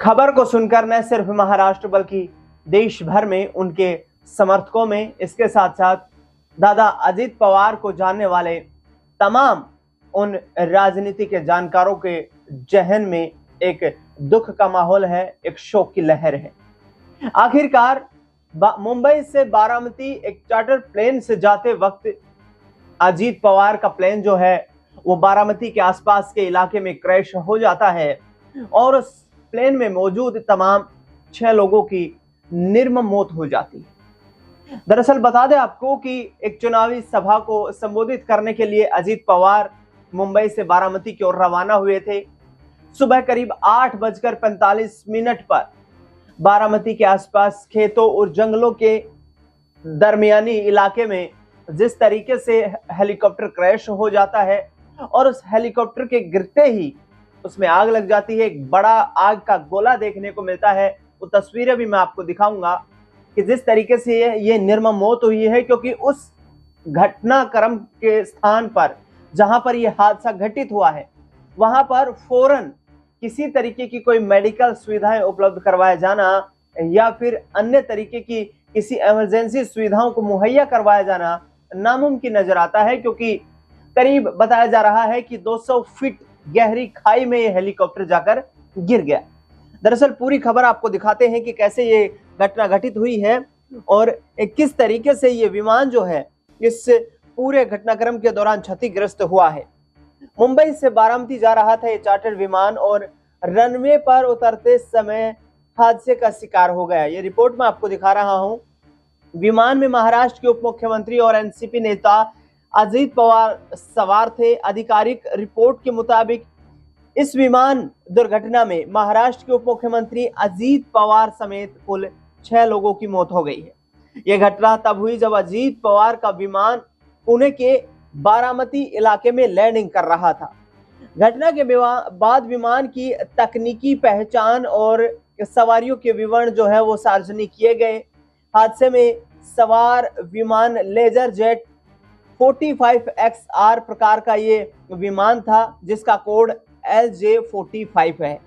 खबर को सुनकर न सिर्फ महाराष्ट्र बल्कि देश भर में उनके समर्थकों में, इसके साथ साथ दादा अजीत पवार को जानने वाले तमाम उन राजनीति के जानकारों के जहन में एक दुख का माहौल है, एक शोक की लहर है। आखिरकार मुंबई से बारामती एक चार्टर प्लेन से जाते वक्त अजीत पवार का प्लेन जो है वो बारामती के आसपास के इलाके में क्रैश हो जाता है और उस प्लेन में मौजूद तमाम 6 लोगों की निर्मम मौत हो जाती है। दरअसल बता दें आपको कि एक चुनावी सभा को संबोधित करने के लिए अजीत पवार मुंबई से बारामती की ओर रवाना हुए थे। सुबह करीब 8:45 पर बारामती के आसपास खेतों और जंगलों के दरमियानी इलाके में जिस तरीके से हेलीकॉप्टर क्रैश हो जाता है और उस हेलीकॉप्टर के गिरते ही उसमें आग लग जाती है, एक बड़ा आग का गोला देखने को मिलता है। वो तस्वीरें भी मैं आपको दिखाऊंगा कि जिस तरीके से ये निर्मम मौत हुई है, क्योंकि उस घटनाक्रम के स्थान पर जहां पर यह हादसा घटित हुआ है वहां पर फौरन किसी तरीके की कोई मेडिकल सुविधाएं उपलब्ध करवाया जाना या फिर अन्य तरीके की किसी इमरजेंसी सुविधाओं को मुहैया करवाया जाना नामुमकिन नजर आता है, क्योंकि करीब बताया जा रहा है कि 200 फीट गहरी खाई में ये हेलीकॉप्टर जाकर गिर गया। दरअसल पूरी खबर आपको दिखाते हैं कि कैसे ये घटना घटित हुई है और किस तरीके से ये विमान जो है इस पूरे घटनाक्रम के दौरान क्षतिग्रस्त हुआ है। मुंबई से बारामती जा रहा था ये चार्टर विमान और रनवे पर उतरते समय हादसे का शिकार हो गया। ये रिपोर्ट मैं आपको दिखा रहा हूं। विमान में महाराष्ट्र के उप मुख्यमंत्री और एनसीपी नेता अजीत पवार सवार थे। आधिकारिक रिपोर्ट के मुताबिक इस विमान दुर्घटना में महाराष्ट्र के उप मुख्यमंत्री अजीत पवार समेत कुल 6 लोगों की मौत हो गई है। यह घटना तब हुई जब अजीत पवार का विमान पुणे के बारामती इलाके में लैंडिंग कर रहा था। घटना के बाद विमान की तकनीकी पहचान और सवारियों के विवरण जो है वो सार्वजनिक किए गए। हादसे में सवार विमान लेजर जेट 45XR प्रकार का ये विमान था जिसका कोड LJ45 है।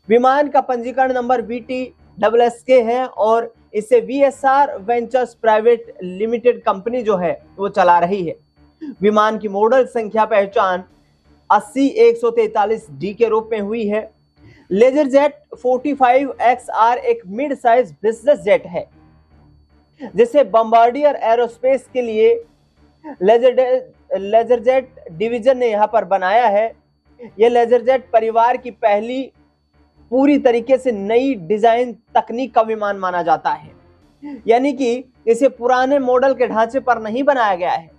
विमान का पंजीकरण नंबर VTSSK है और इसे VSR ventures private limited company जो है वो चला रही है। विमान की मॉडल संख्या पहचान 80-143D के रूप में हुई है। लेजर जेट 45XR एक मिड साइज बिजनेस जेट है जिसे बम्बार्डियर एरोस्पेस के लिए लेजर जेट डिवीजन ने यहां पर बनाया है। यह लेजर जेट परिवार की पहली पूरी तरीके से नई डिजाइन तकनीक का विमान माना जाता है, यानी कि इसे पुराने मॉडल के ढांचे पर नहीं बनाया गया है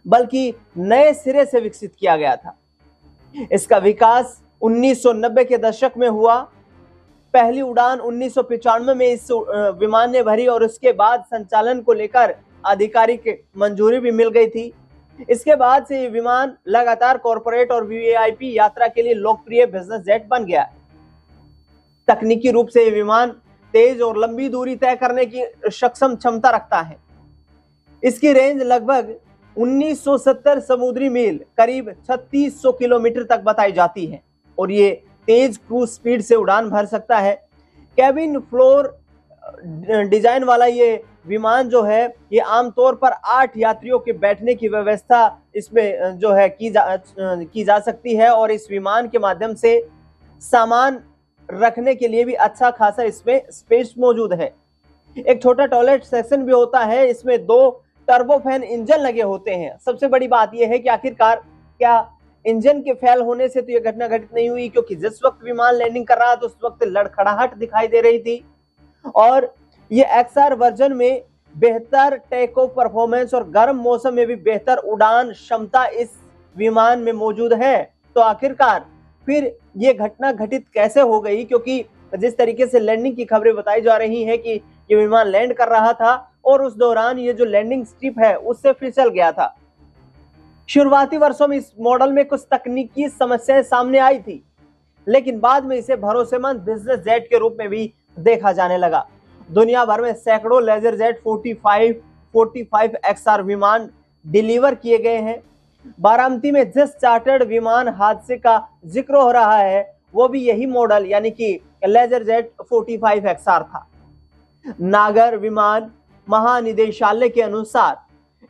बल्कि नए सिरे से विकसित किया गया था। इसका विकास 1990 के दशक में हुआ। पहली उड़ान 1995 में इस विमान ने भरी और उसके बाद संचालन को लेकर आधिकारिक मंजूरी भी मिल गई थी। इसके बाद से ये विमान लगातार कॉर्पोरेट और वीआईपी यात्रा के लिए लोकप्रिय बिजनेस जेट बन गया है। तकनीकी रूप से ये विमान तेज और लंबी दूरी तय करने की सक्षम क्षमता रखता है। इसकी रेंज लगभग 1970 समुद्री मील करीब 3600 किलोमीटर तक बताई जाती है और ये तेज क्रूज स्पीड से उड़ान भर सकता है। कैबिन फ्लोर डिजाइन वाला ये विमान जो है ये आमतौर पर 8 यात्रियों के बैठने की व्यवस्था इसमें जो है की जा सकती है और इस विमान के माध्यम से सामान रखने के लिए भी अच्छा खासा इसमें स्पेस मौजूद है। एक छोटा टॉयलेट सेक्शन भी होता है। इसमें 2 टर्बोफैन इंजन लगे होते हैं। सबसे बड़ी बात यह है कि आखिरकार क्या इंजन के फेल होने से तो यह घटना घटित नहीं हुई, क्योंकि जिस वक्त विमान लैंडिंग कर रहा था उस वक्त लड़खड़ाहट दिखाई दे रही थी और ये XR वर्जन में बेहतर टेक ऑफ परफॉर्मेंस और गर्म मौसम में भी बेहतर उड़ान क्षमता इस विमान में मौजूद है। तो आखिरकार फिर ये घटना घटित कैसे हो गई, क्योंकि जिस तरीके से लैंडिंग की खबरें बताई जा रही हैं कि ये विमान लैंड कर रहा था और उस दौरान ये जो लैंडिंग स्ट्रिप है उससे फिसल गया था। शुरुआती वर्षों में इस मॉडल में कुछ तकनीकी समस्याएं सामने आई थी, लेकिन बाद में इसे भरोसेमंद बिजनेस जेट के रूप में भी देखा जाने लगा। दुनिया भर में सैकड़ों लेजर जेट 45XR विमान डिलीवर किए गए हैं। बारामती में जिस चार्टर्ड विमान हादसे का जिक्र हो रहा है वो भी यही मॉडल यानी कि लेजर जेट 45 XR था। नागर विमान महानिदेशालय के अनुसार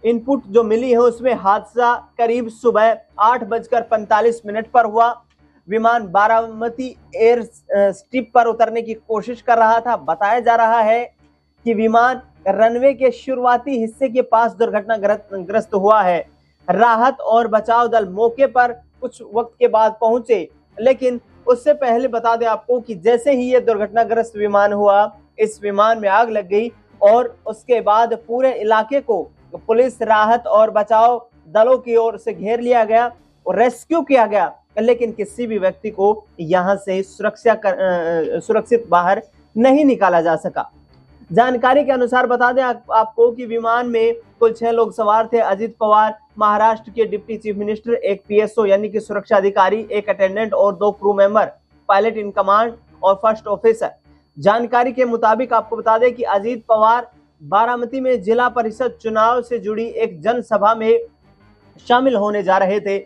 इनपुट जो मिली है उसमें हादसा करीब सुबह 8:45 पर हुआ। विमान बारामती एयर स्ट्रिप पर उतरने की कोशिश कर रहा था। बताया जा रहा है कि विमान रनवे के शुरुआती हिस्से के पास दुर्घटनाग्रस्त हुआ है। राहत और बचाव दल मौके पर कुछ वक्त के बाद पहुंचे, लेकिन उससे पहले बता दें आपको कि जैसे ही ये दुर्घटनाग्रस्त विमान हुआ, इस विमान में आग लग गई और उसके बाद पूरे इलाके को पुलिस, राहत और बचाव दलों की ओर से घेर लिया गया और रेस्क्यू किया गया, लेकिन किसी भी व्यक्ति को यहां से सुरक्षित बाहर नहीं निकाला जा सका। जानकारी के अनुसार बता दें आपको कि विमान में कुल 6 लोग सवार थे। अजीत पवार महाराष्ट्र के डिप्टी चीफ मिनिस्टर, एक PSO यानी कि सुरक्षा अधिकारी, एक अटेंडेंट और 2 crew member, pilot in command और फर्स्ट ऑफिसर। जानकारी के मुताबिक आपको बता दें कि अजीत पवार बारामती में जिला परिषद चुनाव से जुड़ी एक जनसभा में शामिल होने जा रहे थे।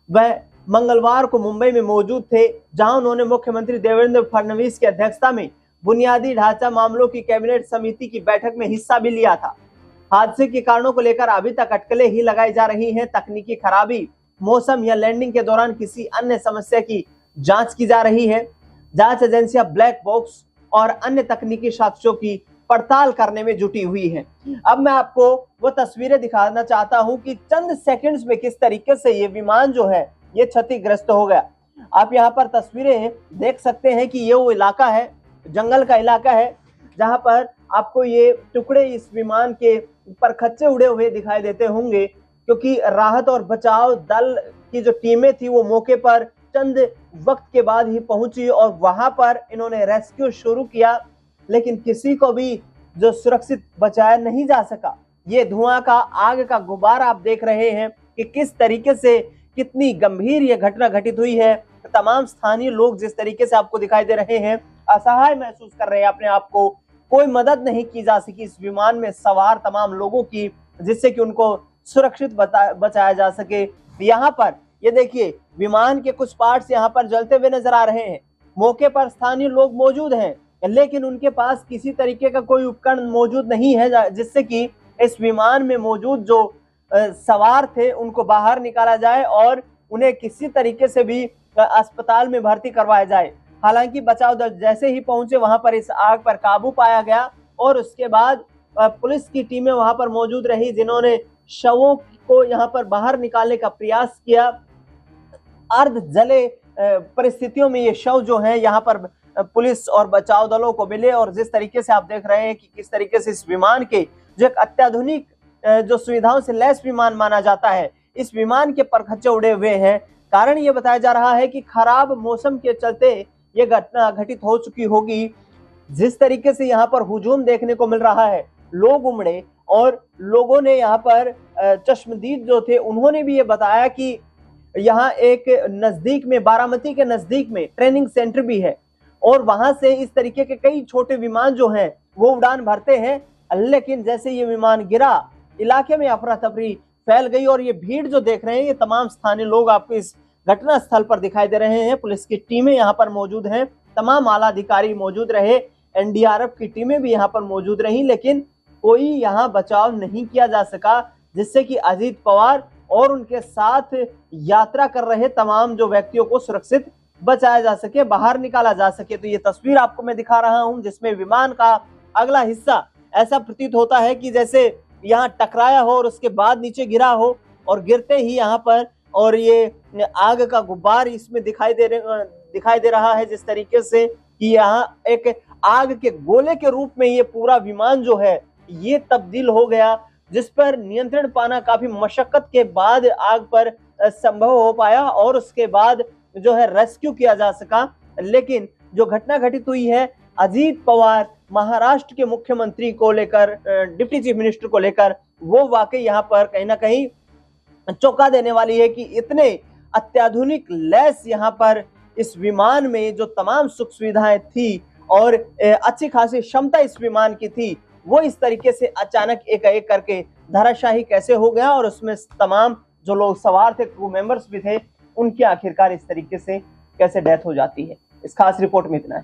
वह मंगलवार को मुंबई में मौजूद थे, जहां उन्होंने मुख्यमंत्री देवेंद्र फडणवीस की अध्यक्षता में बुनियादी ढांचा मामलों की कैबिनेट समिति की बैठक में हिस्सा भी लिया था। हादसे के कारणों को लेकर अभी तक अटकलें ही लगाई जा रही हैं। तकनीकी खराबी, मौसम या लैंडिंग के दौरान किसी अन्य समस्या की जांच की जा रही है। जांच एजेंसियां ब्लैक बॉक्स और अन्य तकनीकी साक्ष्यों की पड़ताल करने में जुटी हुई हैं। अब मैं आपको वो तस्वीरें दिखाना चाहता हूं कि चंद सेकंड्स में किस तरीके से ये विमान जो है ये क्षतिग्रस्त हो गया। आप यहाँ पर तस्वीरें देख सकते हैं कि ये वो इलाका है, जंगल का इलाका है, जहां पर आपको ये टुकड़े इस विमान के पर खच्चे उड़े हुए दिखाई देते होंगे, क्योंकि राहत और बचाव दल की जो टीमें थी वो मौके पर चंद वक्त के बाद ही पहुंची और वहां पर इन्होंने रेस्क्यू शुरू किया, लेकिन किसी को भी जो सुरक्षित बचाया नहीं जा सका। ये धुआं का, आग का गुबार आप देख रहे हैं कि किस तरीके से, कितनी गंभीर ये घटना घटित हुई है। तमाम स्थानीय लोग जिस तरीके से आपको दिखाई दे रहे हैं, असहाय महसूस कर रहे हैं अपने आप को। कोई मदद नहीं की जा सकी इस विमान में सवार तमाम लोगों की, जिससे कि उनको सुरक्षित बचाया जा सके। यहाँ पर ये देखिए, विमान के कुछ पार्ट्स यहाँ पर जलते हुए नजर आ रहे हैं। मौके पर स्थानीय लोग मौजूद हैं, लेकिन उनके पास किसी तरीके का कोई उपकरण मौजूद नहीं है जिससे कि इस विमान में मौजूद जो सवार थे उनको बाहर निकाला जाए और उन्हें किसी तरीके से भी अस्पताल में भर्ती करवाया जाए। हालांकि बचाव दल जैसे ही पहुंचे वहां पर इस आग पर काबू पाया गया और उसके बाद पुलिस की टीमें वहां पर मौजूद रही, जिन्होंने शवों को यहां पर बाहर निकालने का प्रयास किया। अर्ध जले परिस्थितियों में ये शव जो है यहाँ पर पुलिस और बचाव दलों को मिले और जिस तरीके से आप देख रहे हैं कि किस तरीके से इस विमान के जो एक अत्याधुनिक जो सुविधाओं से लैस विमान माना जाता है, इस विमान के परखच्चे उड़े हुए हैं। कारण ये बताया जा रहा है कि खराब मौसम के चलते ये घटना घटित हो चुकी होगी। जिस तरीके से यहाँ पर हुजूम देखने को मिल रहा है, लोग उमड़े और लोगों ने यहाँ पर चश्मदीद जो थे उन्होंने भी ये बताया कि यहाँ एक नजदीक में, बारामती के नजदीक में ट्रेनिंग सेंटर भी है और वहां से इस तरीके के कई छोटे विमान जो हैं वो उड़ान भरते हैं। लेकिन जैसे ये विमान गिरा, इलाके में अफरा तफरी फैल गई और ये भीड़ जो देख रहे हैं, ये तमाम स्थानीय लोग आपको इस घटना स्थल पर दिखाई दे रहे हैं। पुलिस की टीमें यहाँ पर मौजूद हैं, तमाम आला अधिकारी मौजूद रहे, NDRF की टीमें भी यहाँ पर मौजूद रही, लेकिन कोई यहाँ बचाव नहीं किया जा सका, जिससे कि अजीत पवार और उनके साथ यात्रा कर रहे तमाम जो व्यक्तियों को सुरक्षित बचाया जा सके, बाहर निकाला जा सके। तो ये तस्वीर आपको मैं दिखा रहा हूं जिसमें विमान का अगला हिस्सा ऐसा प्रतीत होता है कि जैसे यहाँ टकराया हो और उसके बाद नीचे गिरा हो और गिरते ही यहाँ पर और ये आग का गुब्बार इसमें दिखाई दे रहा है, जिस तरीके से कि यहाँ एक आग के गोले के रूप में ये पूरा विमान जो है ये तब्दील हो गया, जिस पर नियंत्रण पाना काफी मशक्कत के बाद आग पर संभव हो पाया और उसके बाद जो है रेस्क्यू किया जा सका। लेकिन जो घटना घटित हुई है अजीत पवार महाराष्ट्र के मुख्यमंत्री को लेकर, डिप्टी चीफ मिनिस्टर को लेकर, वो वाकई यहाँ पर कहीं ना कहीं चौंका देने वाली है कि इतने अत्याधुनिक लैस यहाँ पर इस विमान में जो तमाम सुख सुविधाएं थी और अच्छी खासी क्षमता इस विमान की थी, वो इस तरीके से अचानक एक करके धराशाही कैसे हो गया। और उसमें तमाम जो लोग सवार थे, क्रू मेंबर्स भी थे, उनकी आखिरकार इस तरीके से कैसे डेथ हो जाती है। इस खास रिपोर्ट में इतना है।